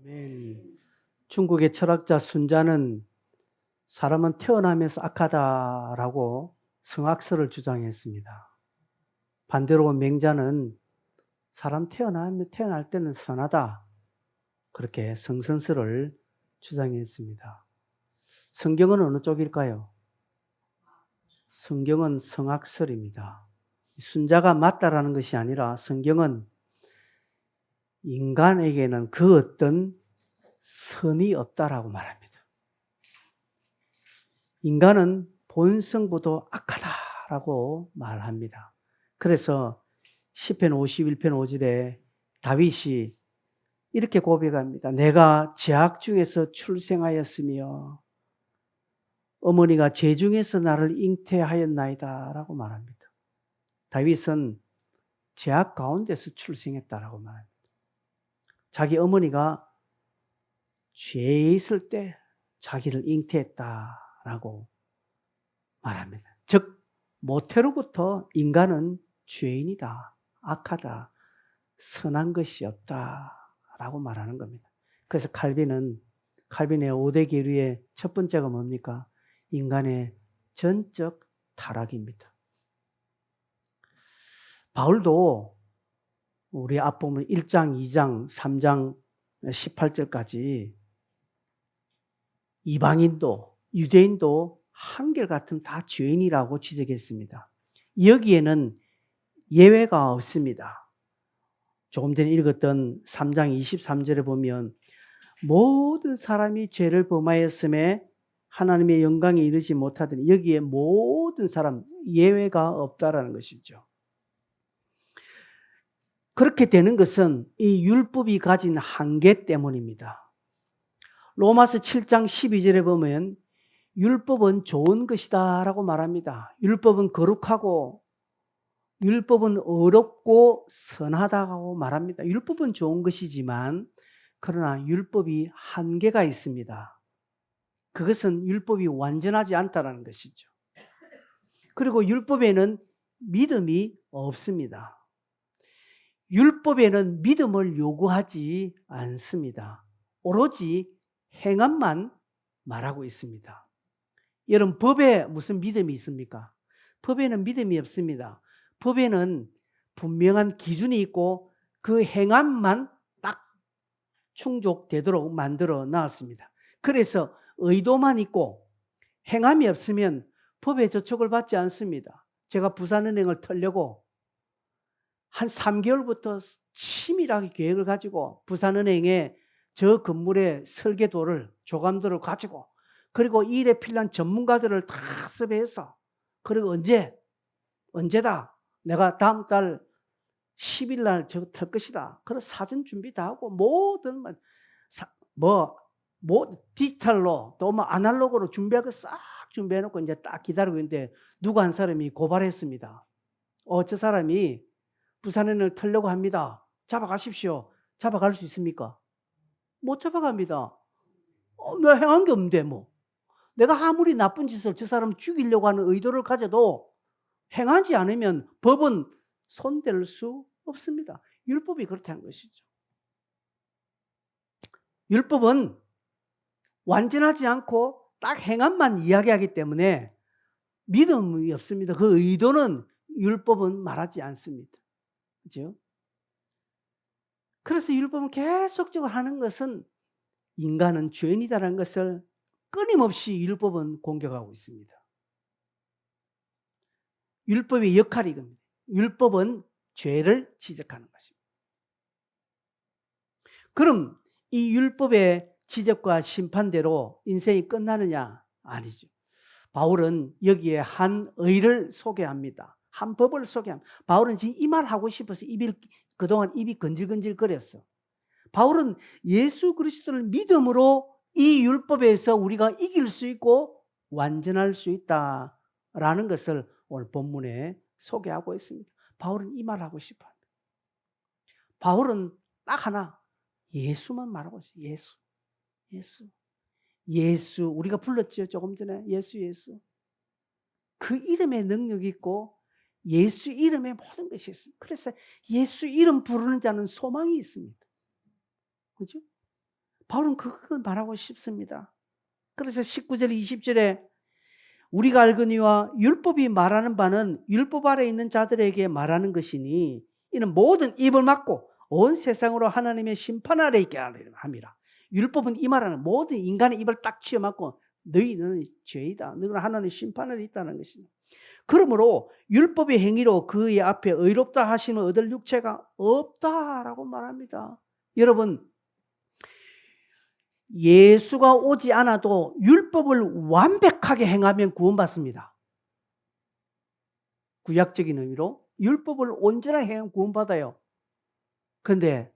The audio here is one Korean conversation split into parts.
아멘. 중국의 철학자 순자는 사람은 태어나면서 악하다라고 성악설을 주장했습니다. 반대로 맹자는 사람 태어날 때는 선하다, 그렇게 성선설을 주장했습니다. 성경은 어느 쪽일까요? 성경은 성악설입니다. 순자가 맞다라는 것이 아니라 성경은 인간에게는 그 어떤 선이 없다라고 말합니다. 인간은 본성보다 악하다라고 말합니다. 그래서 시편 51편 5절에 다윗이 이렇게 고백합니다. 내가 제약 중에서 출생하였으며 어머니가 제 중에서 나를 잉태하였나이다 라고 말합니다. 다윗은 제약 가운데서 출생했다라고 말합니다. 자기 어머니가 죄에 있을 때 자기를 잉태했다라고 말합니다. 즉 모태로부터 인간은 죄인이다, 악하다, 선한 것이 없다라고 말하는 겁니다. 그래서 칼빈의 5대 계류의 첫 번째가 뭡니까? 인간의 전적 타락입니다. 바울도 우리 앞보면 1장, 2장, 3장 18절까지 이방인도 유대인도 한결같은 다 죄인이라고 지적했습니다. 여기에는 예외가 없습니다. 조금 전에 읽었던 3장 23절에 보면 모든 사람이 죄를 범하였음에 하나님의 영광에 이르지 못하더니 여기에 모든 사람 예외가 없다라는 것이죠. 그렇게 되는 것은 이 율법이 가진 한계 때문입니다. 로마서 7장 12절에 보면 율법은 좋은 것이다 라고 말합니다. 율법은 거룩하고 율법은 어렵고 선하다고 말합니다. 율법은 좋은 것이지만 그러나 율법이 한계가 있습니다. 그것은 율법이 완전하지 않다는 것이죠. 그리고 율법에는 믿음이 없습니다. 율법에는 믿음을 요구하지 않습니다. 오로지 행함만 말하고 있습니다. 여러분, 법에 무슨 믿음이 있습니까? 법에는 믿음이 없습니다. 법에는 분명한 기준이 있고 그 행함만 딱 충족되도록 만들어 놨습니다. 그래서 의도만 있고 행함이 없으면 법의 저촉을 받지 않습니다. 제가 부산은행을 털려고 한 3개월부터 치밀하게 계획을 가지고 부산은행에 저 건물의 설계도를 조감도를 가지고 그리고 이 일에 필요한 전문가들을 다 섭외해서 그리고 언제다 내가 다음 달 10일 날 저거 털 것이다. 그래서 사전 준비 다 하고 모든 디지털로 또 아날로그로 준비할 거 싹 준비해 놓고 이제 딱 기다리고 있는데 누가 한 사람이 고발했습니다. 저 사람이 부산은행을 털려고 합니다. 잡아가십시오. 잡아갈 수 있습니까? 못 잡아갑니다. 내가 행한 게 없는데 뭐. 내가 아무리 나쁜 짓을 저 사람 죽이려고 하는 의도를 가져도 행하지 않으면 법은 손댈 수 없습니다. 율법이 그렇다는 것이죠. 율법은 완전하지 않고 딱 행함만 이야기하기 때문에 믿음이 없습니다. 그 의도는 율법은 말하지 않습니다. 그렇죠? 그래서 율법은 계속적으로 하는 것은 인간은 죄인이다라는 것을 끊임없이 율법은 공격하고 있습니다. 율법의 역할이 이겁니다. 율법은 죄를 지적하는 것입니다. 그럼 이 율법의 지적과 심판대로 인생이 끝나느냐? 아니죠. 바울은 여기에 한 의를 소개합니다. 한 법을 소개합니다. 바울은 지금 이 말 하고 싶어서 그동안 입이 건질건질 거렸어. 바울은 예수 그리스도를 믿음으로 이 율법에서 우리가 이길 수 있고 완전할 수 있다라는 것을 오늘 본문에 소개하고 있습니다. 바울은 이 말 하고 싶어 합니다. 바울은 딱 하나, 예수만 말하고 있어요. 예수. 우리가 불렀죠, 조금 전에. 예수. 그 이름에 능력이 있고 예수 이름에 모든 것이 있습니다. 그래서 예수 이름 부르는 자는 소망이 있습니다. 그렇죠? 바울은 그걸 말하고 싶습니다. 그래서 19절 20절에 우리가 알거니와 율법이 말하는 바는 율법 아래 있는 자들에게 말하는 것이니 이는 모든 입을 막고 온 세상으로 하나님의 심판 아래 있게 함이라. 율법은 이 말하는 모든 인간의 입을 딱 치어막고 너희는 죄이다. 너희는 하나님의 심판 아래 있다는 것이니. 그러므로 율법의 행위로 그의 앞에 의롭다 하시는 얻을 육체가 없다라고 말합니다. 여러분, 예수가 오지 않아도 율법을 완벽하게 행하면 구원받습니다. 구약적인 의미로 율법을 온전하게 행하면 구원받아요. 그런데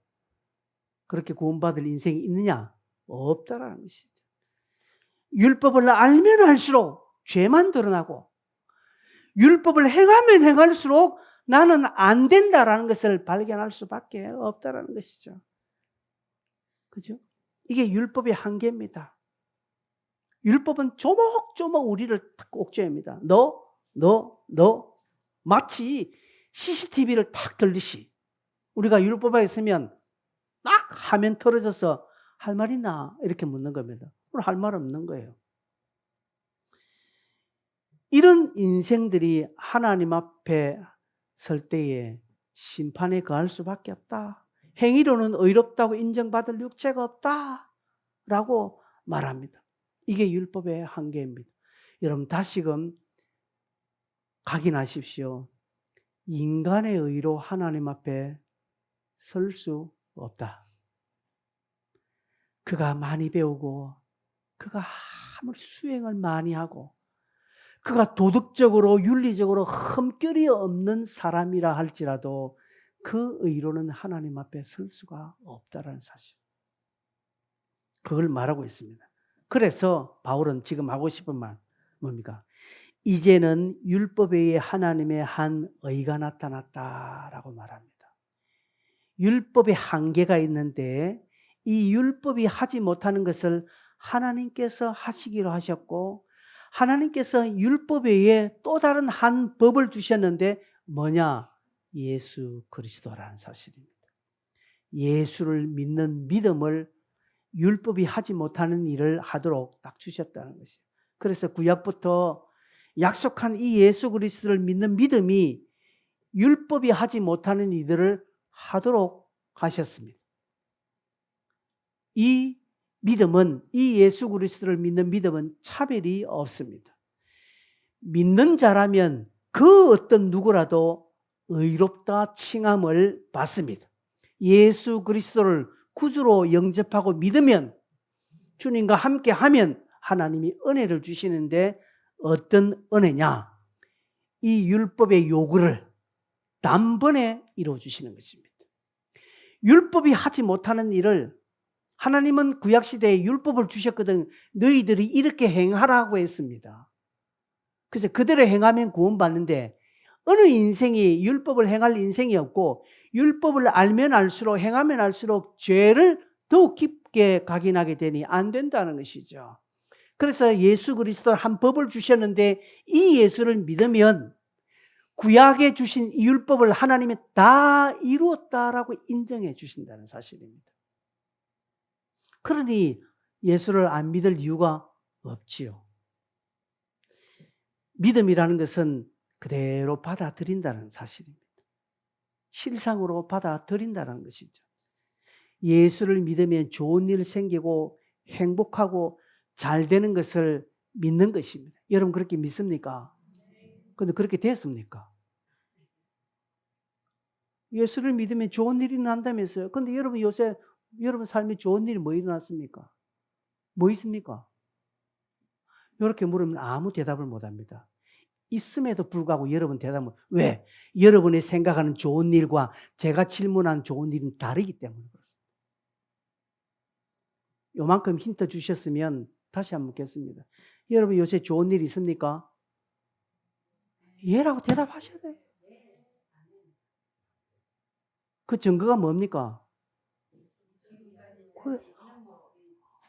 그렇게 구원받을 인생이 있느냐? 없다라는 것이죠. 율법을 알면 할수록 죄만 드러나고 율법을 행하면 행할수록 나는 안 된다라는 것을 발견할 수밖에 없다라는 것이죠. 그죠? 이게 율법의 한계입니다. 율법은 조목조목 우리를 딱 옥죄합니다. 너 마치 CCTV를 탁 들듯이 우리가 율법에 있으면 딱 화면 틀어져서 할 말 있나 이렇게 묻는 겁니다. 할 말 없는 거예요. 이런 인생들이 하나님 앞에 설 때에 심판에 거할 수밖에 없다. 행위로는 의롭다고 인정받을 육체가 없다라고 말합니다. 이게 율법의 한계입니다. 여러분 다시금 각인하십시오. 인간의 의로 하나님 앞에 설 수 없다. 그가 많이 배우고 그가 아무리 수행을 많이 하고 그가 도덕적으로 윤리적으로 흠결이 없는 사람이라 할지라도 그 의로는 하나님 앞에 설 수가 없다라는 사실. 그걸 말하고 있습니다. 그래서 바울은 지금 하고 싶은 말 뭡니까? 이제는 율법 외에 하나님의 한 의가 나타났다라고 말합니다. 율법의 한계가 있는데 이 율법이 하지 못하는 것을 하나님께서 하시기로 하셨고 하나님께서 율법 외에 또 다른 한 법을 주셨는데 뭐냐? 예수 그리스도라는 사실입니다. 예수를 믿는 믿음을 율법이 하지 못하는 일을 하도록 딱 주셨다는 것이에요. 그래서 구약부터 약속한 이 예수 그리스도를 믿는 믿음이 율법이 하지 못하는 이들을 하도록 하셨습니다. 이 믿음은, 이 예수 그리스도를 믿는 믿음은 차별이 없습니다. 믿는 자라면 그 어떤 누구라도 의롭다 칭함을 받습니다. 예수 그리스도를 구주로 영접하고 믿으면, 주님과 함께 하면 하나님이 은혜를 주시는데 어떤 은혜냐? 이 율법의 요구를 단번에 이루어주시는 것입니다. 율법이 하지 못하는 일을 하나님은 구약시대에 율법을 주셨거든. 너희들이 이렇게 행하라고 했습니다. 그래서 그대로 행하면 구원받는데 어느 인생이 율법을 행할 인생이 없고 율법을 알면 알수록 행하면 할수록 죄를 더욱 깊게 각인하게 되니 안 된다는 것이죠. 그래서 예수 그리스도 한 법을 주셨는데 이 예수를 믿으면 구약에 주신 이 율법을 하나님이 다 이루었다라고 인정해 주신다는 사실입니다. 그러니 예수를 안 믿을 이유가 없지요. 믿음이라는 것은 그대로 받아들인다는 사실입니다. 실상으로 받아들인다는 것이죠. 예수를 믿으면 좋은 일 생기고 행복하고 잘 되는 것을 믿는 것입니다. 여러분 그렇게 믿습니까? 그런데 그렇게 됐습니까? 예수를 믿으면 좋은 일이 난다면서요. 그런데 여러분 요새 여러분 삶에 좋은 일이 뭐 일어났습니까? 뭐 있습니까? 이렇게 물으면 아무 대답을 못합니다. 있음에도 불구하고 여러분 대답은 왜? 여러분이 생각하는 좋은 일과 제가 질문한 좋은 일은 다르기 때문에 그렇습니다. 요만큼 힌트 주셨으면 다시 한번 묻겠습니다. 여러분 요새 좋은 일 있습니까? 예라고 대답하셔야 돼요. 그 증거가 뭡니까? 그래.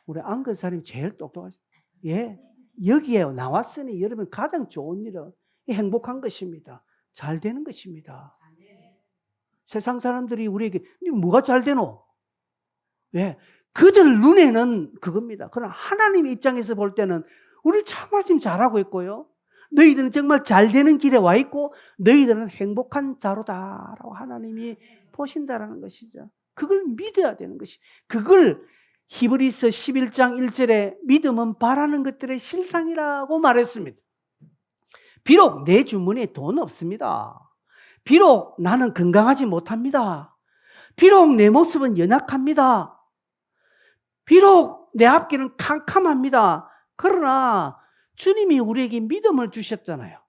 우리 안근 사람이 제일 똑똑하죠. 예. 여기에 나왔으니 여러분 가장 좋은 일은 행복한 것입니다. 잘 되는 것입니다. 세상 사람들이 우리에게 뭐가 잘 되노? 왜? 그들 눈에는 그겁니다. 그러나 하나님 입장에서 볼 때는 우리 정말 지금 잘하고 있고요. 너희들은 정말 잘 되는 길에 와 있고 너희들은 행복한 자로다라고 하나님이 보신다라는 것이죠. 그걸 믿어야 되는 것이. 그걸 히브리서 11장 1절에 믿음은 바라는 것들의 실상이라고 말했습니다. 비록 내 주머니에 돈 없습니다. 비록 나는 건강하지 못합니다. 비록 내 모습은 연약합니다. 비록 내 앞길은 캄캄합니다. 그러나 주님이 우리에게 믿음을 주셨잖아요.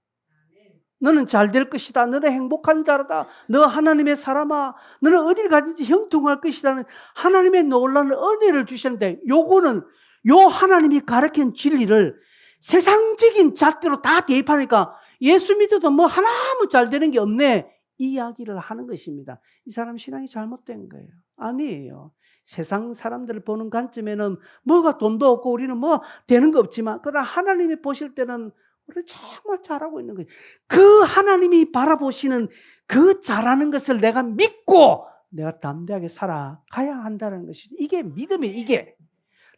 너는 잘 될 것이다. 너는 행복한 자라다. 너 하나님의 사람아. 너는 어딜 가든지 형통할 것이라는 하나님의 놀라운 은혜를 주셨는데 요거는 요 하나님이 가르친 진리를 세상적인 잣대로 다 대입하니까 예수 믿어도 뭐 하나도 잘 되는 게 없네. 이 이야기를 하는 것입니다. 이 사람 신앙이 잘못된 거예요. 아니에요. 세상 사람들을 보는 관점에는 뭐가 돈도 없고 우리는 뭐 되는 거 없지만 그러나 하나님이 보실 때는 우리 정말 잘하고 있는 거예요. 그 하나님이 바라보시는 그 잘하는 것을 내가 믿고 내가 담대하게 살아가야 한다는 것이죠. 이게 믿음이에요. 이게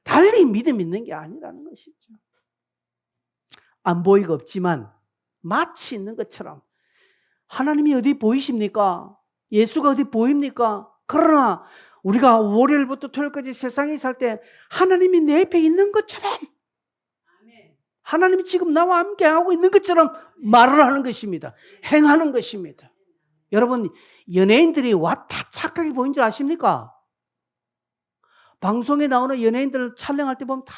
달리 믿음 있는 게 아니라는 것이죠. 안 보이고 없지만 마치 있는 것처럼 하나님이 어디 보이십니까? 예수가 어디 보입니까? 그러나 우리가 월요일부터 토요일까지 세상에 살 때 하나님이 내 옆에 있는 것처럼 하나님이 지금 나와 함께 하고 있는 것처럼 말을 하는 것입니다. 행하는 것입니다. 여러분 연예인들이 왔다 착하게 보인 줄 아십니까? 방송에 나오는 연예인들 촬영할 때 보면 다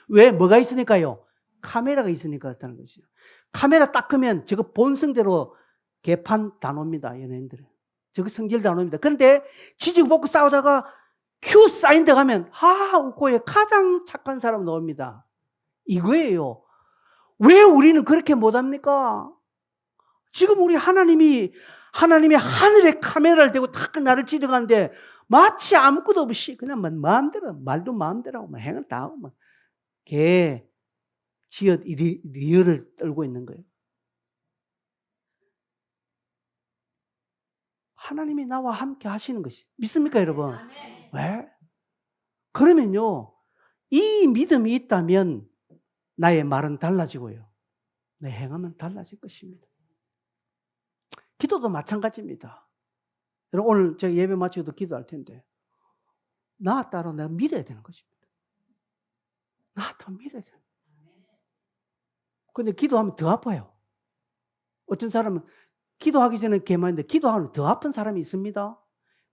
왜 뭐가 있으니까요? 카메라가 있으니까 그렇다는 것이죠. 카메라 딱 끄면 저거 본성대로 개판 다 놉니다. 연예인들은. 저거 성질 다 놉니다. 그런데 지지고 볶고 싸우다가 큐 사인데 가면 웃고 가장 착한 사람 나옵니다. 이거예요. 왜 우리는 그렇게 못합니까? 지금 우리 하나님이 하늘에 카메라를 대고 다 나를 찌르가는데 마치 아무것도 없이 그냥 마음대로 말도 마음대로 하고 행은 다 하고 개 지읒 리얼을 떨고 있는 거예요. 하나님이 나와 함께 하시는 것이 믿습니까 여러분? 왜? 그러면요 이 믿음이 있다면 나의 말은 달라지고요 내 행함은 달라질 것입니다. 기도도 마찬가지입니다. 여러분 오늘 제가 예배 마치고도 기도할 텐데 나 따로 내가 믿어야 되는 것입니다. 나 따로 믿어야 돼요. 근데 기도하면 더 아파요. 어떤 사람은 기도하기 전에 개만인데 기도하면 더 아픈 사람이 있습니다.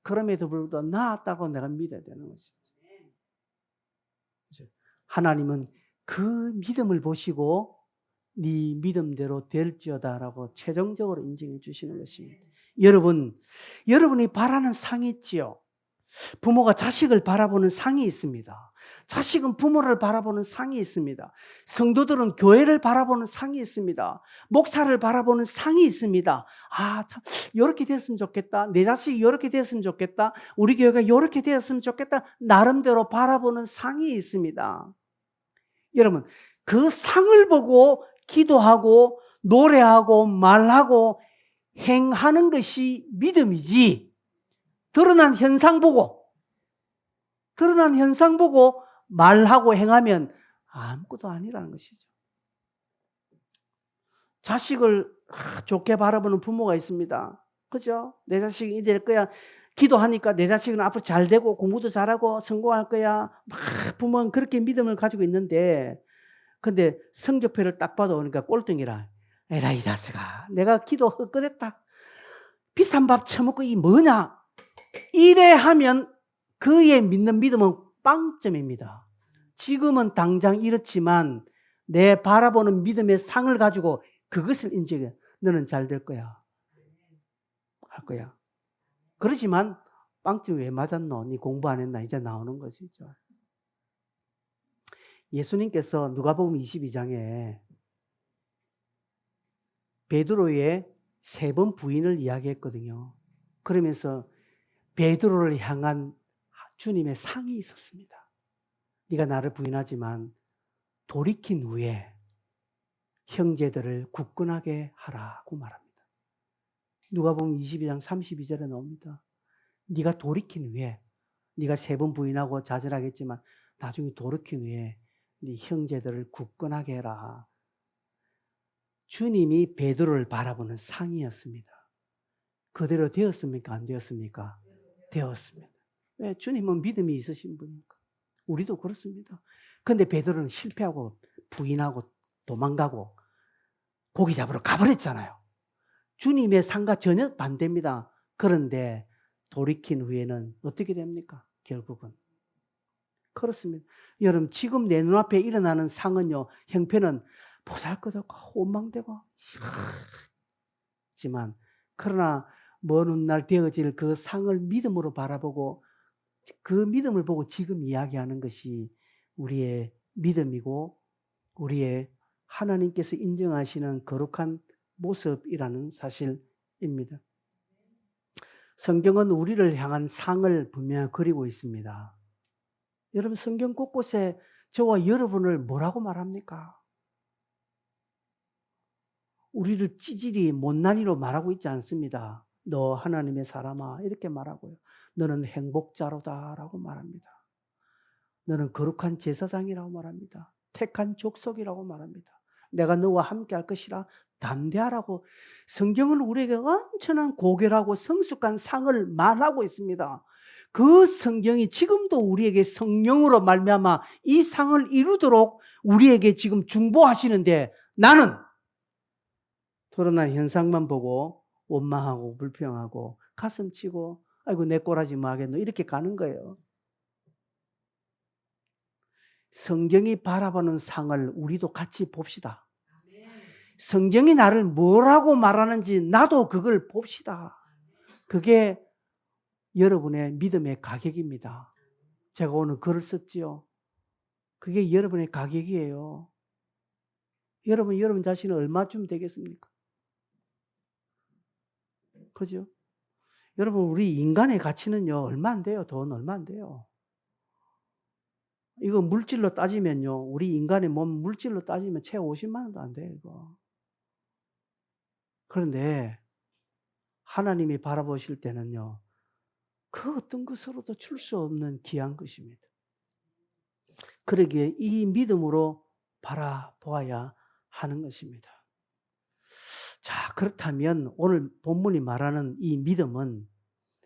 그럼에도 불구하고 나았다고 내가 믿어야 되는 것이죠. 하나님은 그 믿음을 보시고 네 믿음대로 될지어다라고 최종적으로 인정해 주시는 것입니다. 여러분이 바라는 상이 있지요. 부모가 자식을 바라보는 상이 있습니다. 자식은 부모를 바라보는 상이 있습니다. 성도들은 교회를 바라보는 상이 있습니다. 목사를 바라보는 상이 있습니다. 참 이렇게 됐으면 좋겠다. 내 자식이 이렇게 됐으면 좋겠다. 우리 교회가 이렇게 되었으면 좋겠다. 나름대로 바라보는 상이 있습니다. 여러분 그 상을 보고 기도하고 노래하고 말하고 행하는 것이 믿음이지 드러난 현상 보고 말하고 행하면 아무것도 아니라는 것이죠. 자식을 좋게 바라보는 부모가 있습니다. 그죠? 내 자식이 이래 될 거야. 기도하니까 내 자식은 앞으로 잘 되고 공부도 잘하고 성공할 거야. 부모는 그렇게 믿음을 가지고 있는데 근데 성적표를 딱 봐도 그러니까 꼴등이라. 에라 이 자식아 내가 기도 헛것했다. 비싼 밥 처먹고 이 뭐냐. 이래 하면 그의 믿는 믿음은 빵점입니다. 지금은 당장 이렇지만 내 바라보는 믿음의 상을 가지고 그것을 인정해. 너는 잘 될 거야. 할 거야. 그렇지만 빵점이 왜 맞았노? 네 공부 안 했나? 이제 나오는 것이죠. 예수님께서 누가복음 22장에 베드로의 3번 부인을 이야기했거든요. 그러면서 베드로를 향한 주님의 상이 있었습니다. 네가 나를 부인하지만 돌이킨 후에 형제들을 굳건하게 하라고 말합니다. 누가복음 22장 32절에 나옵니다. 네가 돌이킨 후에 네가 3번 부인하고 좌절하겠지만 나중에 돌이킨 후에 네 형제들을 굳건하게 해라. 주님이 베드로를 바라보는 상이었습니다. 그대로 되었습니까? 안 되었습니까? 되었습니다. 왜? 주님은 믿음이 있으신 분이니까. 우리도 그렇습니다. 그런데 베드로는 실패하고 부인하고 도망가고 고기 잡으러 가버렸잖아요. 주님의 상과 전혀 반대입니다. 그런데 돌이킨 후에는 어떻게 됩니까? 결국은. 그렇습니다. 여러분, 지금 내 눈앞에 일어나는 상은요, 형편은 보잘것없고 원망되고 하지만 그러나 먼 훗날 되어질 그 상을 믿음으로 바라보고 그 믿음을 보고 지금 이야기하는 것이 우리의 믿음이고 우리의 하나님께서 인정하시는 거룩한 모습이라는 사실입니다. 성경은 우리를 향한 상을 분명히 그리고 있습니다. 여러분, 성경 곳곳에 저와 여러분을 뭐라고 말합니까? 우리를 찌질이 못난이로 말하고 있지 않습니다. 너 하나님의 사람아 이렇게 말하고요. 너는 행복자로다라고 말합니다. 너는 거룩한 제사장이라고 말합니다. 택한 족속이라고 말합니다. 내가 너와 함께 할 것이라 담대하라고. 성경은 우리에게 엄청난 고결하고 성숙한 상을 말하고 있습니다. 그 성경이 지금도 우리에게 성령으로 말미암아 이 상을 이루도록 우리에게 지금 중보하시는데 나는 드러난 현상만 보고 원망하고 불평하고 가슴 치고 아이고 내 꼴하지 뭐 하겠노 이렇게 가는 거예요. 성경이 바라보는 상을 우리도 같이 봅시다. 성경이 나를 뭐라고 말하는지 나도 그걸 봅시다. 그게 여러분의 믿음의 가격입니다. 제가 오늘 글을 썼지요. 그게 여러분의 가격이에요. 여러분 자신은 얼마쯤 되겠습니까? 그죠? 여러분 우리 인간의 가치는요 얼마 안 돼요. 돈 얼마 안 돼요. 이거 물질로 따지면요 우리 인간의 몸 물질로 따지면 채 50만 원도 안 돼요. 이거. 그런데 하나님이 바라보실 때는요 그 어떤 것으로도 줄 수 없는 귀한 것입니다. 그러기에 이 믿음으로 바라보아야 하는 것입니다. 자, 그렇다면 오늘 본문이 말하는 이 믿음은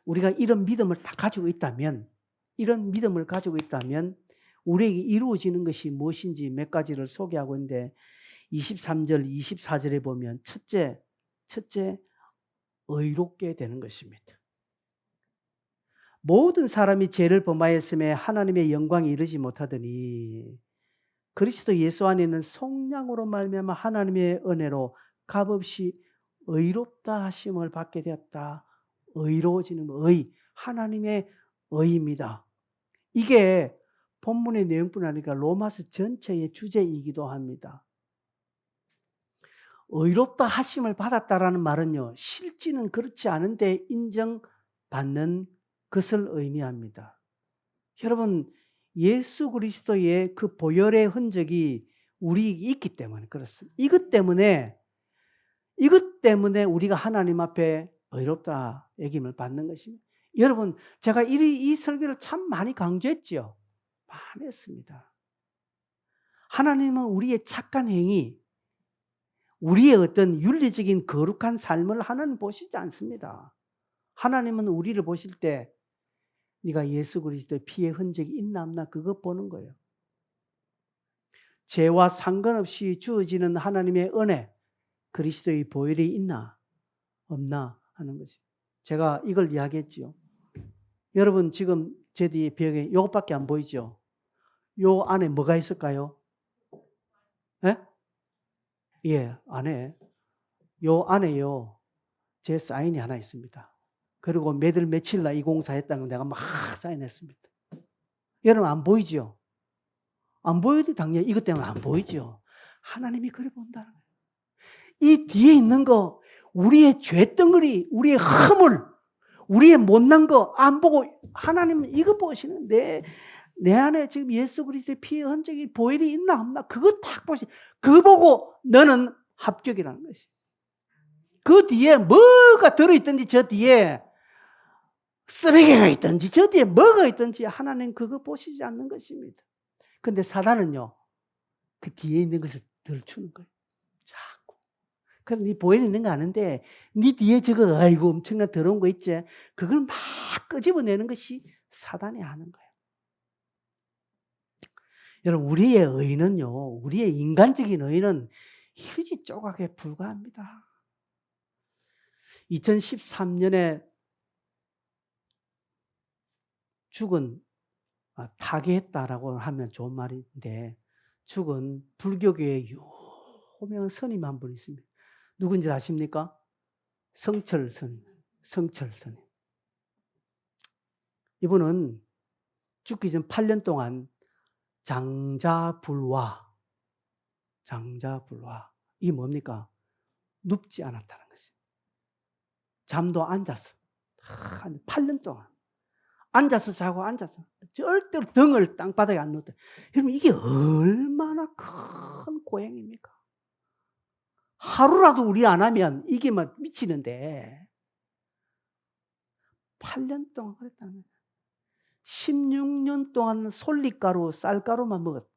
우리가 이런 믿음을 다 가지고 있다면 이런 믿음을 가지고 있다면 우리에게 이루어지는 것이 무엇인지 몇 가지를 소개하고 있는데 23절, 24절에 보면 첫째 의롭게 되는 것입니다. 모든 사람이 죄를 범하였음에 하나님의 영광에 이르지 못하더니 그리스도 예수 안에 있는 속량으로 말미암아 하나님의 은혜로 값없이 의롭다 하심을 받게 되었다. 의로워지는 의, 하나님의 의입니다. 이게 본문의 내용뿐 아니라 로마서 전체의 주제이기도 합니다. 의롭다 하심을 받았다라는 말은요, 실지는 그렇지 않은데 인정받는 것을 의미합니다. 여러분, 예수 그리스도의 그 보혈의 흔적이 우리에게 있기 때문에 그렇습니다. 이것 때문에 우리가 하나님 앞에 의롭다 여김을 받는 것입니다. 여러분, 제가 이 설교를 참 많이 강조했지요. 많이 했습니다. 하나님은 우리의 착한 행위, 우리의 어떤 윤리적인 거룩한 삶을 하나님 보시지 않습니다. 하나님은 우리를 보실 때 네가 예수 그리스도의 피의 흔적이 있나 없나 그것 보는 거예요. 죄와 상관없이 주어지는 하나님의 은혜, 그리스도의 보혈이 있나 없나 하는 것이. 제가 이걸 이야기했지요. 여러분 지금 제 뒤에 벽에 이것밖에 안 보이죠? 요 안에 뭐가 있을까요? 예, 안에 요 안에요 제 사인이 하나 있습니다. 그리고 몇월 며칠 날 이 공사했다는 걸 내가 막 사인했습니다. 여러분 안 보이죠? 안 보여도 당연히 이것 때문에 안 보이죠. 하나님이 그래 본다는 거예요. 이 뒤에 있는 거 우리의 죄덩어리, 우리의 허물, 우리의 못난 거 안 보고 하나님은 이거 보시는데 내 안에 지금 예수 그리스도의 피의 흔적이 보혈이 있나 없나 그거 딱 보시. 그거 보고 너는 합격이라는 것이. 그 뒤에 뭐가 들어있든지 저 뒤에 쓰레기가 있든지 저 뒤에 뭐가 있든지 하나님 그거 보시지 않는 것입니다. 근데 사단은요, 그 뒤에 있는 것을 덜추는 거예요. 자꾸. 그럼 네 보이는 있는 거 아는데 네 뒤에 저거 아이고 엄청나 더러운 거 있지? 그걸 막 끄집어내는 것이 사단이 하는 거예요. 여러분, 우리의 의는요, 우리의 인간적인 의는 휴지 조각에 불과합니다. 2013년에 죽은 타계했다라고 하면 좋은 말인데, 죽은 불교계의 유명한 스님 한 분 있습니다. 누군지 아십니까? 성철 스님. 성철 스님. 이분은 죽기 전 8년 동안 장자불화. 이게 뭡니까? 눕지 않았다는 것이에요. 잠도 앉아서. 8년 동안. 앉아서 자고 앉아서. 절대로 등을 땅바닥에 안 놓다. 여러분, 이게 얼마나 큰 고행입니까? 하루라도 우리 안 하면 이게 막 미치는데 8년 동안 그랬다는 거예요. 16년 동안 솔잎가루, 쌀가루만 먹었대.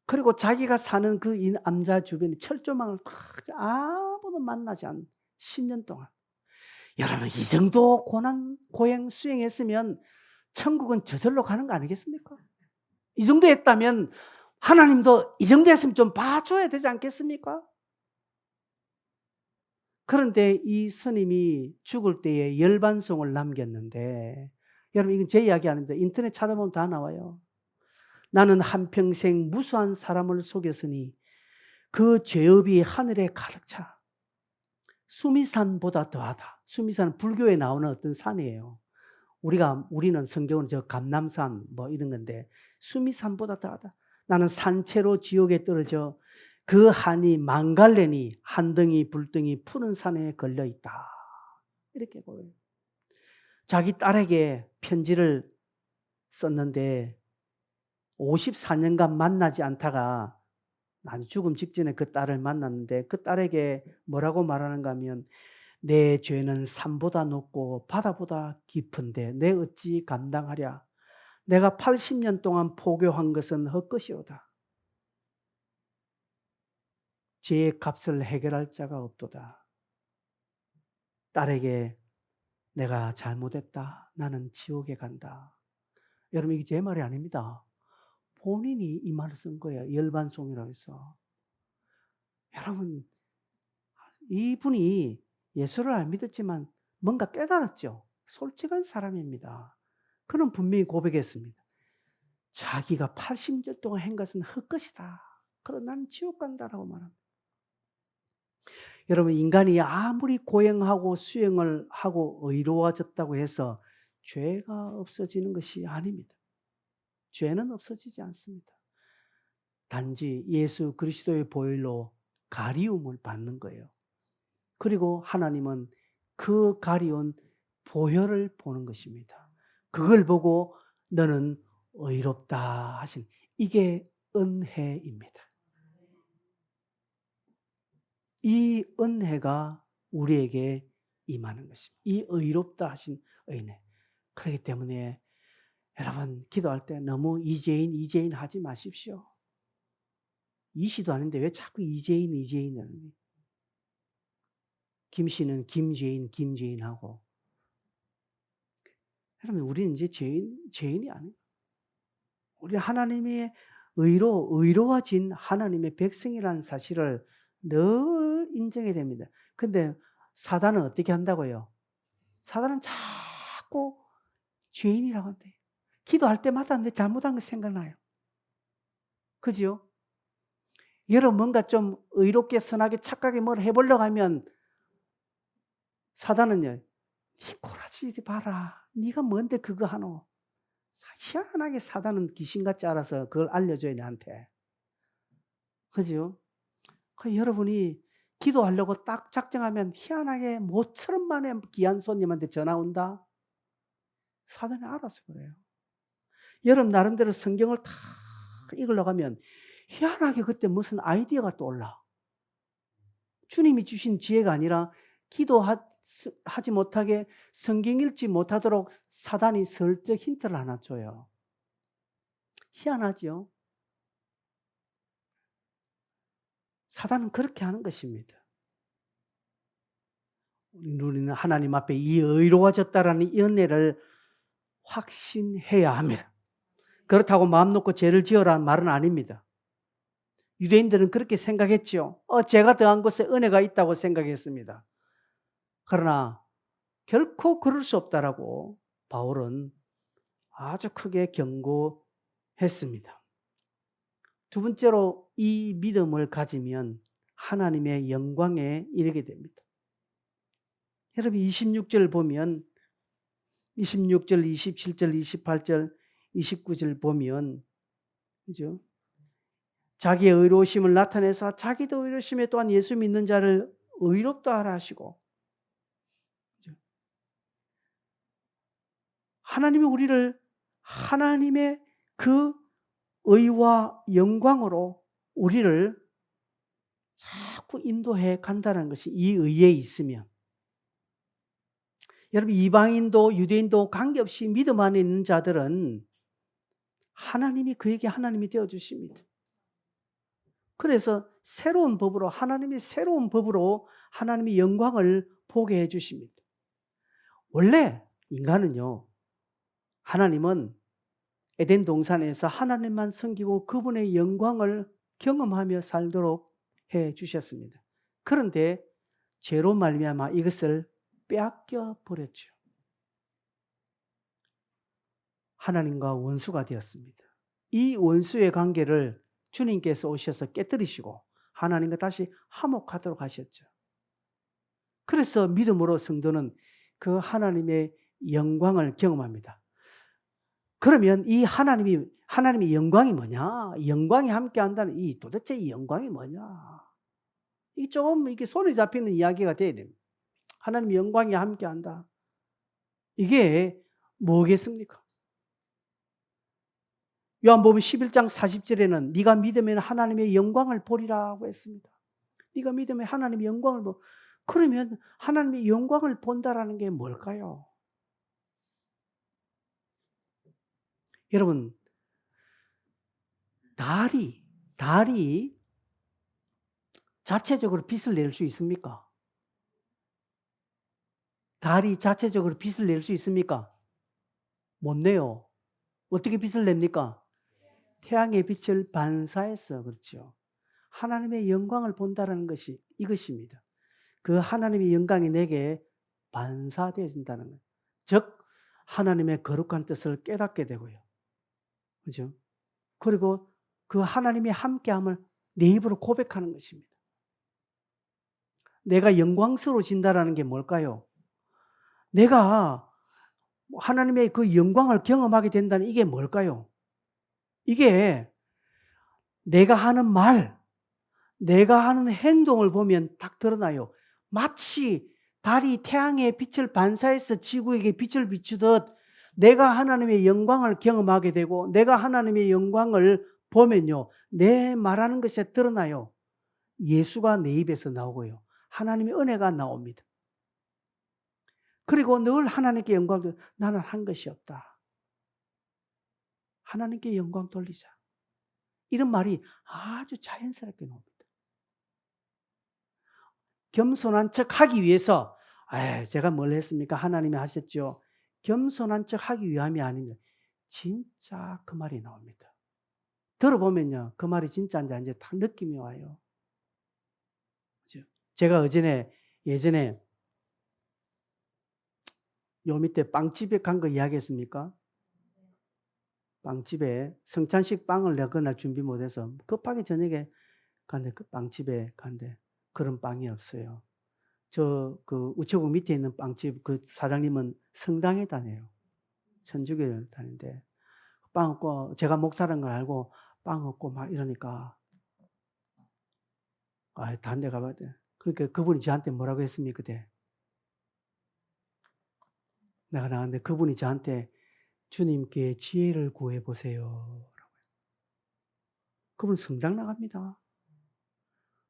그리고 자기가 사는 그 암자 주변에 철조망을 아무도 만나지 않은 10년 동안. 여러분, 이 정도 고난, 고행 수행했으면 천국은 저절로 가는 거 아니겠습니까? 이 정도 했다면 하나님도 이 정도 했으면 좀 봐줘야 되지 않겠습니까? 그런데 이 스님이 죽을 때에 열반송을 남겼는데, 여러분, 이건 제 이야기 아닙니다. 인터넷 찾아보면 다 나와요. 나는 한평생 무수한 사람을 속였으니 그 죄업이 하늘에 가득 차. 수미산보다 더하다. 수미산은 불교에 나오는 어떤 산이에요. 우리는 성경은 저 감남산 뭐 이런 건데, 수미산보다 더하다. 나는 산채로 지옥에 떨어져 그 한이 망갈래니 한덩이 불덩이 푸른 산에 걸려 있다. 이렇게 보여요. 자기 딸에게 편지를 썼는데 54년간 만나지 않다가 죽음 직전에 그 딸을 만났는데, 그 딸에게 뭐라고 말하는가 하면, 내 죄는 산보다 높고 바다보다 깊은데 내 어찌 감당하랴. 내가 80년 동안 포교한 것은 헛것이오다. 죄의 값을 해결할 자가 없도다. 딸에게 내가 잘못했다. 나는 지옥에 간다. 여러분, 이게 제 말이 아닙니다. 본인이 이 말을 쓴 거예요. 열반송이라고 해서. 여러분, 이분이 예수를 안 믿었지만 뭔가 깨달았죠. 솔직한 사람입니다. 그는 분명히 고백했습니다. 자기가 80년 동안 한 것은 헛것이다. 그러나 나는 지옥 간다라고 말합니다. 여러분, 인간이 아무리 고행하고 수행을 하고 의로워졌다고 해서 죄가 없어지는 것이 아닙니다. 죄는 없어지지 않습니다. 단지 예수 그리스도의 보혈로 가리움을 받는 거예요. 그리고 하나님은 그 가리운 보혈을 보는 것입니다. 그걸 보고 너는 의롭다 하신, 이게 은혜입니다. 이 은혜가 우리에게 임하는 것입니다. 이 의롭다 하신 은혜. 그렇기 때문에 여러분, 기도할 때 너무 이재인 하지 마십시오. 이시도 아닌데 왜 자꾸 이재인 하는, 김씨는 김재인 하고. 여러분, 우리는 이제 죄인이 아니에요. 우리 하나님의 의로워진 하나님의 백성이라는 사실을 늘 인정해야 됩니다. 근데 사단은 어떻게 한다고요? 사단은 자꾸 죄인이라고 한대요. 기도할 때마다 내 잘못한 거 생각나요. 그죠? 여러분, 뭔가 좀 의롭게 선하게 착하게 뭘 해보려고 하면 사단은요, 니 꼬라지 봐라. 네가 뭔데 그거 하노. 희한하게 사단은 귀신같이 알아서 그걸 알려줘요, 나한테. 그죠? 여러분이 기도하려고 딱 작정하면 희한하게 모처럼 만에 귀한 손님한테 전화 온다. 사단이 알아서 그래요. 여러분 나름대로 성경을 다 읽으려고 하면 희한하게 그때 무슨 아이디어가 떠올라. 주님이 주신 지혜가 아니라 기도하지 못하게 성경 읽지 못하도록 사단이 슬쩍 힌트를 하나 줘요. 희한하죠? 사단은 그렇게 하는 것입니다. 우리는 하나님 앞에 이 의로워졌다라는 이 은혜를 확신해야 합니다. 그렇다고 마음 놓고 죄를 지어라는 말은 아닙니다. 유대인들은 그렇게 생각했죠. 제가 더한 것에 은혜가 있다고 생각했습니다. 그러나 결코 그럴 수 없다라고 바울은 아주 크게 경고했습니다. 두 번째로 이 믿음을 가지면 하나님의 영광에 이르게 됩니다. 여러분 26절 보면 26절, 27절, 28절, 29절 보면 그죠? 자기의 의로우심을 나타내서 자기도 의로우심에 또한 예수 믿는 자를 의롭다 하라 하시고 그죠? 하나님이 우리를 하나님의 그 의와 영광으로 우리를 자꾸 인도해 간다는 것이 이 의에 있으면 여러분 이방인도 유대인도 관계없이 믿음 안에 있는 자들은 하나님이 그에게 하나님이 되어주십니다. 그래서 새로운 법으로 하나님이 새로운 법으로 하나님의 영광을 보게 해주십니다. 원래 인간은요 하나님은 에덴 동산에서 하나님만 섬기고 그분의 영광을 경험하며 살도록 해주셨습니다. 그런데 죄로 말미암아 이것을 빼앗겨 버렸죠. 하나님과 원수가 되었습니다. 이 원수의 관계를 주님께서 오셔서 깨뜨리시고 하나님과 다시 화목하도록 하셨죠. 그래서 믿음으로 성도는 그 하나님의 영광을 경험합니다. 그러면 이 하나님의 영광이 뭐냐? 영광이 함께 한다는 도대체 이 영광이 뭐냐? 이 조금 이게 손에 잡히는 이야기가 돼야 됩니다. 하나님의 영광이 함께 한다. 이게 뭐겠습니까? 요한복음 11장 40절에는 네가 믿으면 하나님의 영광을 보리라고 했습니다. 네가 믿으면 하나님의 영광을 그러면 하나님의 영광을 본다라는 게 뭘까요? 여러분 달이 자체적으로 빛을 낼 수 있습니까? 달이 자체적으로 빛을 낼 수 있습니까? 못 내요. 어떻게 빛을 냅니까? 태양의 빛을 반사해서 그렇죠. 하나님의 영광을 본다는 것이 이것입니다. 그 하나님의 영광이 내게 반사되어진다는 거예요. 즉 하나님의 거룩한 뜻을 깨닫게 되고요. 그죠? 그리고 그 하나님의 함께함을 내 입으로 고백하는 것입니다. 내가 영광스러워진다는 게 뭘까요? 내가 하나님의 그 영광을 경험하게 된다는 이게 뭘까요? 이게 내가 하는 말, 내가 하는 행동을 보면 딱 드러나요. 마치 달이 태양의 빛을 반사해서 지구에게 빛을 비추듯 내가 하나님의 영광을 경험하게 되고 내가 하나님의 영광을 보면요. 내 말하는 것에 드러나요. 예수가 내 입에서 나오고요. 하나님의 은혜가 나옵니다. 그리고 늘 하나님께 영광, 나는 한 것이 없다. 하나님께 영광 돌리자. 이런 말이 아주 자연스럽게 나옵니다. 겸손한 척 하기 위해서 제가 뭘 했습니까? 하나님이 하셨죠. 겸손한 척 하기 위함이 아닙니다. 진짜 그 말이 나옵니다. 들어보면요. 그 말이 진짜인지 아닌지 딱 느낌이 와요. 그렇죠? 제가 예전에 요 밑에 빵집에 간 거 이야기했습니까? 빵집에 성찬식 빵을 내가 그날 준비 못해서 급하게 저녁에 갔는데 그 빵집에 갔는데 그런 빵이 없어요. 그 우체국 밑에 있는 빵집 그 사장님은 성당에 다녀요. 천주교를 다니는데 빵 없고 제가 목사라는 걸 알고 빵 없고 막 이러니까 다른 데 가봐야 돼. 그러니까 그분이 저한테 뭐라고 했습니까 그때? 내가 나갔는데 그분이 저한테 주님께 지혜를 구해 보세요. 그분 성당 나갑니다.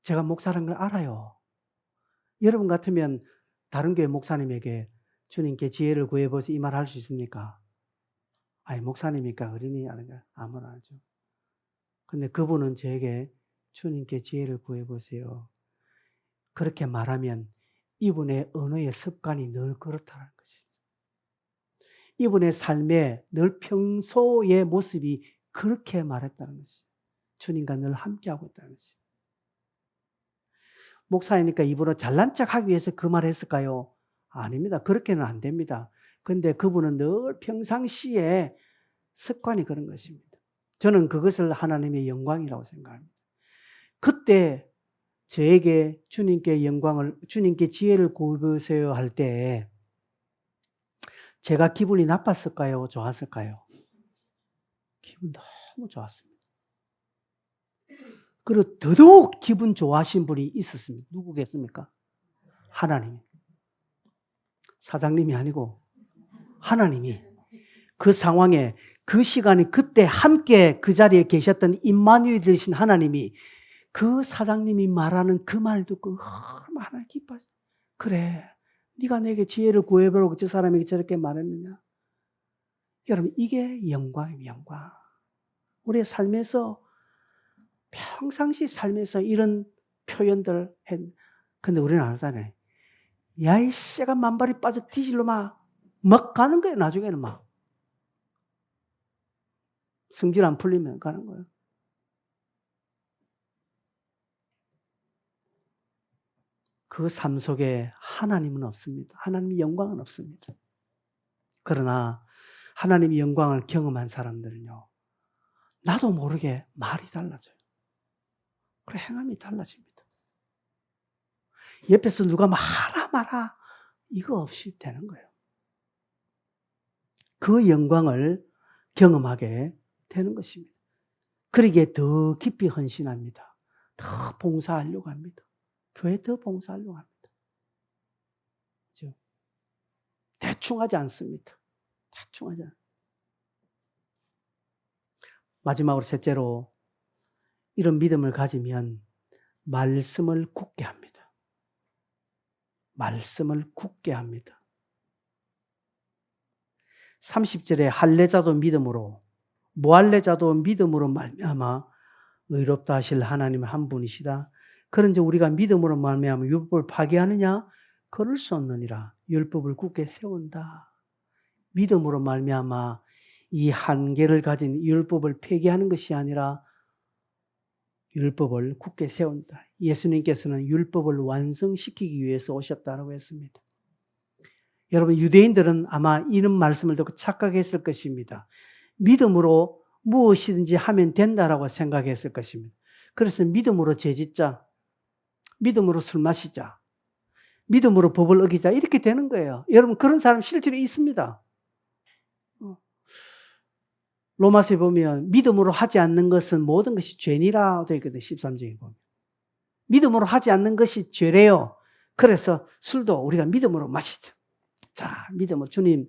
제가 목사라는 걸 알아요. 여러분 같으면 다른 교회 목사님에게 주님께 지혜를 구해보세요 이 말 할 수 있습니까? 아니 목사님이니까 어린이 아닌가 아무나 하죠. 근데 그분은 저에게 주님께 지혜를 구해보세요. 그렇게 말하면 이분의 언어의 습관이 늘 그렇다는 것이죠. 이분의 삶에 늘 평소의 모습이 그렇게 말했다는 것이죠. 주님과 늘 함께하고 있다는 것이죠. 목사이니까 입으로 잘난 척하기 위해서 그 말을 했을까요? 아닙니다. 그렇게는 안 됩니다. 그런데 그분은 늘 평상시에 습관이 그런 것입니다. 저는 그것을 하나님의 영광이라고 생각합니다. 그때 저에게 주님께 지혜를 구해보세요 할 때 제가 기분이 나빴을까요? 좋았을까요? 기분 너무 좋았습니다. 그리고 더더욱 기분 좋아하신 분이 있었습니다. 누구겠습니까? 하나님. 사장님이 아니고 하나님이 그 상황에 그 시간에 그때 함께 그 자리에 계셨던 임마누엘 되신 하나님이 그 사장님이 말하는 그 말 듣고 얼마나 기뻐했어요. 그래, 네가 내게 지혜를 구해보라고 저 사람에게 저렇게 말했느냐. 여러분 이게 영광입니다. 영광. 우리의 삶에서 평상시 삶에서 이런 표현들 근데 우리는 안 하잖아요. 야, 이 씨가 만발이 빠져 뒤질로 막 가는 거예요. 나중에는 막. 성질 안 풀리면 가는 거예요. 그 삶 속에 하나님은 없습니다. 하나님의 영광은 없습니다. 그러나 하나님의 영광을 경험한 사람들은요. 나도 모르게 말이 달라져요. 그래 행함이 달라집니다. 옆에서 누가 말아 이거 없이 되는 거예요. 그 영광을 경험하게 되는 것입니다. 그러기에 더 깊이 헌신합니다. 더 봉사하려고 합니다. 교회 더 봉사하려고 합니다. 그렇죠? 대충 하지 않습니다. 대충 하지 않습니다. 마지막으로 셋째로 이런 믿음을 가지면 말씀을 굳게 합니다. 말씀을 굳게 합니다. 30절에 할례자도 믿음으로 무할례자도 믿음으로 말미암아 의롭다 하실 하나님 한 분이시다. 그런즉 우리가 믿음으로 말미암아 율법을 파괴하느냐? 그럴 수 없느니라. 율법을 굳게 세운다. 믿음으로 말미암아 이 한계를 가진 율법을 폐기하는 것이 아니라 율법을 굳게 세운다. 예수님께서는 율법을 완성시키기 위해서 오셨다고 했습니다. 여러분 유대인들은 아마 이런 말씀을 듣고 착각했을 것입니다. 믿음으로 무엇이든지 하면 된다라고 생각했을 것입니다. 그래서 믿음으로 죄짓자, 믿음으로 술 마시자, 믿음으로 법을 어기자 이렇게 되는 거예요. 여러분 그런 사람 실제로 있습니다. 로마서에 보면 믿음으로 하지 않는 것은 모든 것이 죄니라 되어 있거든요. 13장에 보면. 믿음으로 하지 않는 것이 죄래요. 그래서 술도 우리가 믿음으로 마시자. 자, 믿음으로 주님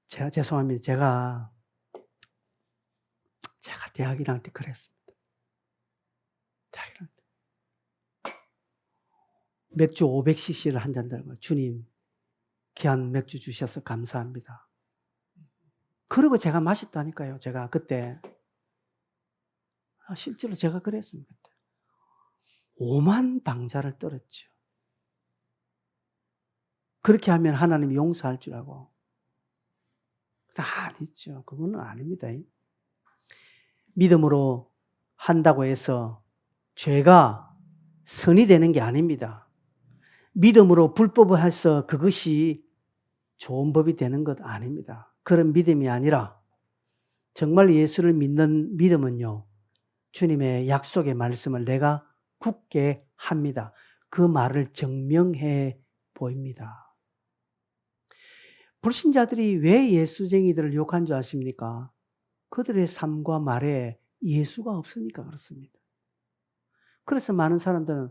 제가 죄송합니다. 제가 대학 1학년 때 그랬습니다. 대학 1학년 때. 맥주 500cc를 한 잔 들고 주님 귀한 맥주 주셔서 감사합니다. 그리고 제가 마셨다니까요. 제가 그때 실제로 제가 그랬습니다. 5만 방자를 떨었죠. 그렇게 하면 하나님이 용서할 줄 알고. 아니죠. 그거는 아닙니다. 믿음으로 한다고 해서 죄가 선이 되는 게 아닙니다. 믿음으로 불법을 해서 그것이 좋은 법이 되는 것 아닙니다. 그런 믿음이 아니라 정말 예수를 믿는 믿음은요. 주님의 약속의 말씀을 내가 굳게 합니다. 그 말을 증명해 보입니다. 불신자들이 왜 예수쟁이들을 욕한 줄 아십니까? 그들의 삶과 말에 예수가 없으니까 그렇습니다. 그래서 많은 사람들은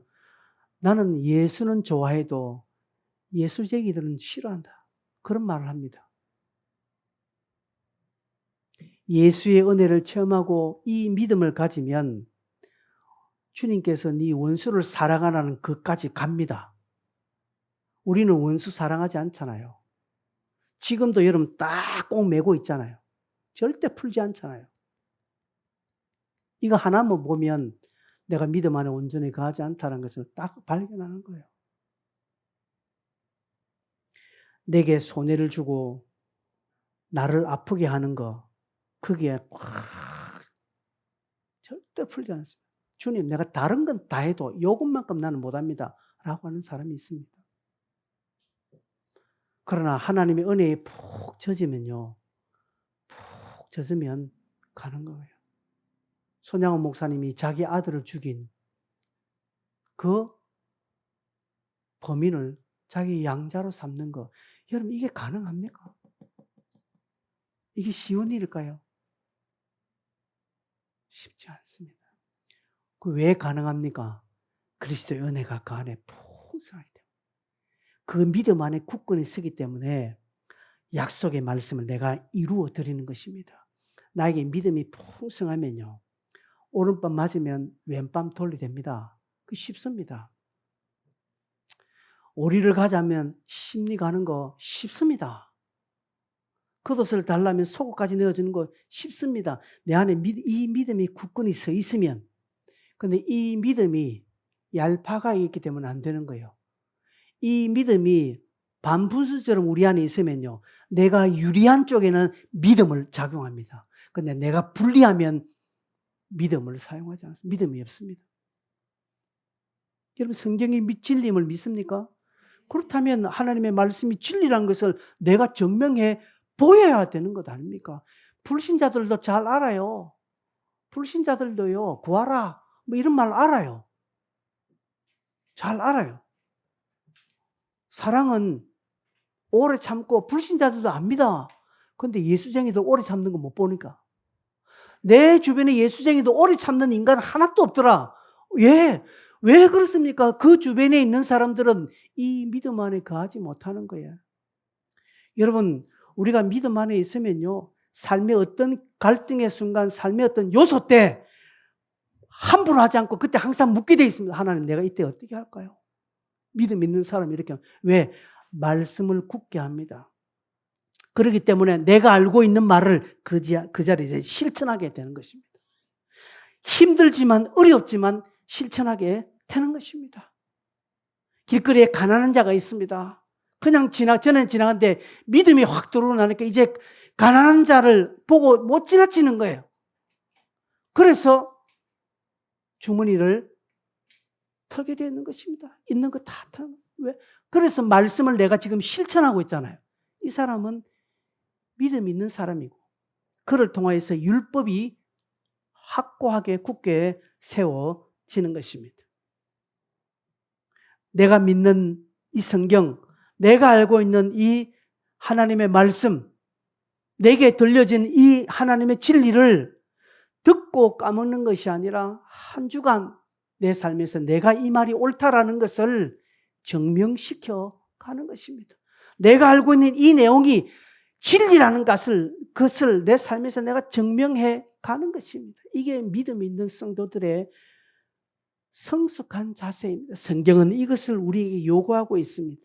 나는 예수는 좋아해도 예수쟁이들은 싫어한다. 그런 말을 합니다. 예수의 은혜를 체험하고 이 믿음을 가지면 주님께서 네 원수를 사랑하라는 것까지 갑니다. 우리는 원수 사랑하지 않잖아요. 지금도 여러분 딱 꼭 메고 있잖아요. 절대 풀지 않잖아요. 이거 하나만 보면 내가 믿음 안에 온전히 거하지 않다는 것을 딱 발견하는 거예요. 내게 손해를 주고 나를 아프게 하는 거, 거기에 확 절대 풀지 않습니다. 주님, 내가 다른 건 다 해도 요것만큼 나는 못합니다. 라고 하는 사람이 있습니다. 그러나 하나님의 은혜에 푹 젖으면요. 푹 젖으면 가는 거예요. 손양원 목사님이 자기 아들을 죽인 그 범인을 자기 양자로 삼는 거. 여러분, 이게 가능합니까? 이게 쉬운 일일까요? 쉽지 않습니다. 왜 가능합니까? 그리스도의 은혜가 그 안에 풍성하기 때문에. 그 믿음 안에 굳건히 서기 때문에 약속의 말씀을 내가 이루어 드리는 것입니다. 나에게 믿음이 풍성하면요. 오른밤 맞으면 왼밤 돌리됩니다. 그 쉽습니다. 오리를 가자면 심리 가는 거 쉽습니다. 겉옷을 달라면 속옷까지 내어주는 거 쉽습니다. 내 안에 이 믿음이 굳건히 서 있으면. 근데 이 믿음이 얄파가 있기 때문에 안 되는 거예요. 이 믿음이 반분수처럼 우리 안에 있으면요. 내가 유리한 쪽에는 믿음을 작용합니다. 근데 내가 불리하면 믿음을 사용하지 않습니다. 믿음이 없습니다. 여러분, 성경이 진리임을 믿습니까? 그렇다면 하나님의 말씀이 진리라는 것을 내가 증명해 보여야 되는 것 아닙니까? 불신자들도 잘 알아요. 불신자들도요, 구하라. 뭐 이런 말 알아요. 잘 알아요. 사랑은 오래 참고 불신자들도 압니다. 그런데 예수쟁이들 오래 참는 거 못 보니까. 내 주변에 예수쟁이도 오래 참는 인간 하나도 없더라. 왜 그렇습니까? 그 주변에 있는 사람들은 이 믿음 안에 거하지 못하는 거예요. 여러분, 우리가 믿음 안에 있으면요, 삶의 어떤 갈등의 순간, 삶의 어떤 요소 때 함부로 하지 않고 그때 항상 묻게 돼 있습니다. 하나님, 내가 이때 어떻게 할까요? 믿음 있는 사람이 이렇게 하면. 왜? 말씀을 굳게 합니다. 그렇기 때문에 내가 알고 있는 말을 그 자리에 실천하게 되는 것입니다. 힘들지만 어렵지만 실천하게 되는 것입니다. 길거리에 가난한 자가 있습니다. 그냥 저는 지나가는데 믿음이 확 들어오니까 이제 가난한 자를 보고 못 지나치는 거예요. 그래서 주머니를 털게 되는 것입니다. 있는 거 다 털는. 왜? 그래서 말씀을 내가 지금 실천하고 있잖아요. 이 사람은 믿음 있는 사람이고 그를 통하여서 율법이 확고하게 굳게 세워지는 것입니다. 내가 믿는 이 성경, 내가 알고 있는 이 하나님의 말씀, 내게 들려진 이 하나님의 진리를 듣고 까먹는 것이 아니라 한 주간 내 삶에서 내가 이 말이 옳다라는 것을 증명시켜 가는 것입니다. 내가 알고 있는 이 내용이 진리라는 것을 내 삶에서 내가 증명해 가는 것입니다. 이게 믿음 있는 성도들의 성숙한 자세입니다. 성경은 이것을 우리에게 요구하고 있습니다.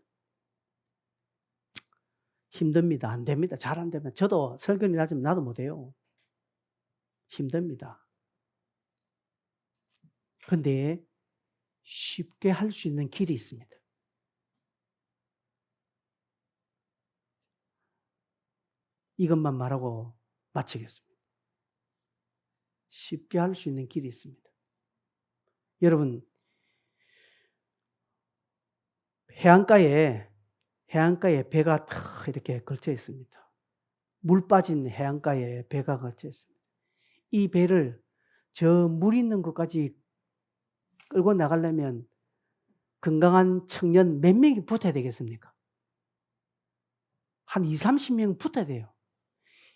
힘듭니다. 안 됩니다. 잘 안 되면. 저도 설교를 하지만 나도 못해요. 힘듭니다. 그런데 쉽게 할 수 있는 길이 있습니다. 이것만 말하고 마치겠습니다. 쉽게 할 수 있는 길이 있습니다. 여러분, 해안가에 배가 탁 이렇게 걸쳐 있습니다. 물 빠진 해안가에 배가 걸쳐 있습니다. 이 배를 저 물 있는 곳까지 끌고 나가려면 건강한 청년 몇 명이 붙어야 되겠습니까? 한 20, 30명 붙어야 돼요.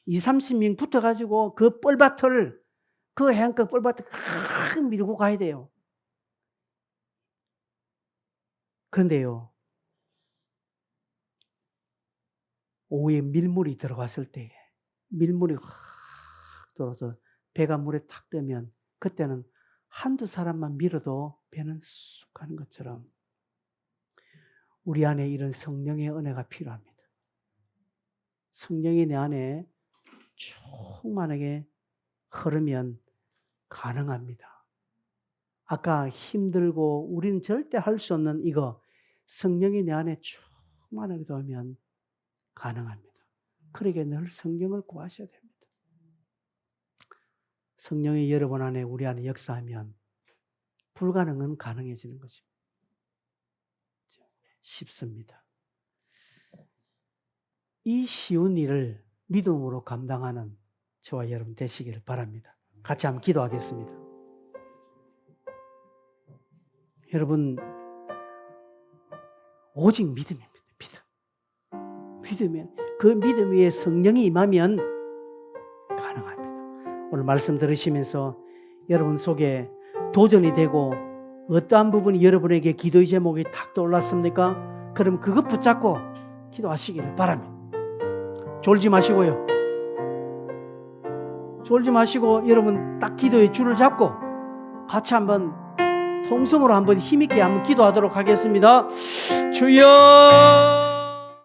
20, 30명 붙어가지고 그 뻘밭을, 그 해안가 뻘밭을 쫙 밀고 가야 돼요. 그런데요, 오후에 밀물이 들어갔을 때, 밀물이 확 들어서 배가 물에 탁 뜨면 그때는 한두 사람만 밀어도 배는 쑥 가는 것처럼 우리 안에 이런 성령의 은혜가 필요합니다. 성령이 내 안에 충만하게 흐르면 가능합니다. 아까 힘들고 우리는 절대 할 수 없는 이거 성령이 내 안에 충만하게 들어오면 가능합니다. 그러게 늘 성령을 구하셔야 됩니다. 성령이 여러분 안에 우리 안에 역사하면 불가능은 가능해지는 것입니다. 쉽습니다. 이 쉬운 일을 믿음으로 감당하는 저와 여러분 되시기를 바랍니다. 같이 한번 기도하겠습니다. 여러분, 오직 믿음입니다. 믿으면 그 믿음 위에 성령이 임하면 가능합니다. 오늘 말씀 들으시면서 여러분 속에 도전이 되고 어떠한 부분이 여러분에게 기도의 제목이 탁 떠올랐습니까? 그럼 그것 붙잡고 기도하시기를 바랍니다. 졸지 마시고요. 졸지 마시고 여러분 딱 기도의 줄을 잡고 같이 한번 통성으로 한번 힘있게 한번 기도하도록 하겠습니다. 주여!